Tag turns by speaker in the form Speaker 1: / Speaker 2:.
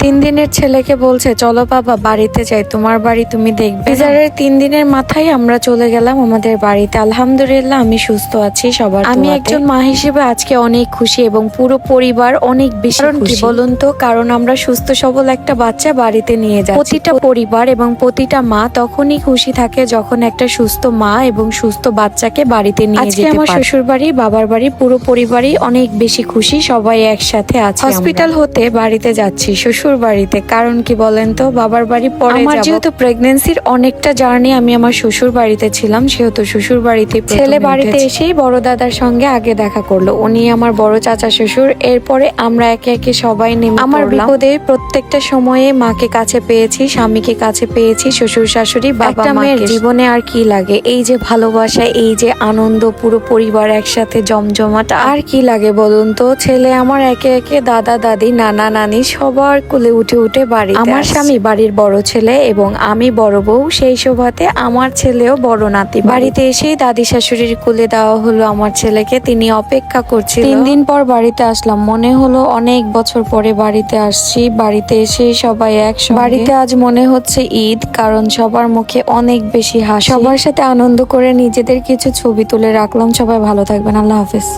Speaker 1: 3 দিনের ছেলেকে বলছে চলো বাবা বাড়িতে যাই, তোমার বাড়ি তুমি দেখবে। বিজারের 3 দিনের মাথায় আমরা চলে গেলাম আমাদের বাড়িতে। আলহামদুলিল্লাহ আমি সুস্থ আছি সবার দোয়াতে। আমি একজন মা হিসেবে আজকে অনেক খুশি এবং পুরো পরিবার অনেক বেশি খুশি। কি বলুন তো, কারণ আমরা সুস্থ সবল একটা বাচ্চা বাড়িতে নিয়ে যাচ্ছি। প্রতিটা পরিবার এবং প্রতিটা মা তখনই খুশি থাকে যখন একটা সুস্থ মা এবং সুস্থ বাচ্চাকে বাড়িতে নিয়ে যেতে পারে। আজকে আমার শ্বশুর বাড়ি, বাবার বাড়ি, পুরো পরিবারই অনেক বেশি খুশি, সবাই একসাথে আছে। হসপিটাল হতে বাড়িতে যাচ্ছি শ্বশুর বাড়িতে, কারণ কি বলেন তো, বাবার বাড়ি পরে যাব। যেহেতু প্রেগন্যান্সির অনেকটা জার্নি আমি আমার শ্বশুর বাড়িতে ছিলাম, সেহেতু শ্বশুর বাড়িতে ছেলে বাড়িতে এসেই বড় দাদার সঙ্গে আগে দেখা করলো। উনি আমার বড় চাচা শ্বশুর। এরপরে আমরা একে একে সবাই নেমে আমার বিপদের প্রত্যেকটা সময়ে মাকে কাছে পেয়েছি, স্বামীকে কাছে পেয়েছি, শ্বশুর শাশুড়ি, বাবা মায়ের জীবনে আর কি লাগে? এই যে ভালোবাসা, এই যে আনন্দ, পুরো পরিবার একসাথে জমজমাট, আর কি লাগে বলুন তো? ছেলে আমার একে একে দাদা দাদি নানা নানি সবার কোলে উঠে উঠে বাড়ি। আমার স্বামী বাড়ির বড় ছেলে এবং আমি বড় বউ, সেই শোভাতে আমার ছেলেও বড় নাতি। বাড়িতে এসেই দাদি শাশুড়ির কোলে দেওয়া হলো আমার ছেলেকে, তিনি অপেক্ষা করছিলেন। 3 দিন পর বাড়িতে আসলাম, মনে হলো অনেক বছর পরে বাড়িতে আসছি। বাড়িতে এসে সবাই একসঙ্গে। বাড়িতে আজ মনে হচ্ছে ঈদ, কারণ সবার মুখে অনেক বেশি হাসি। সবার সাথে আনন্দ করে নিজেদের কিছু ছবি তুলে রাখলাম। সবাই ভালো থাকবেন, আল্লাহ হাফেজ।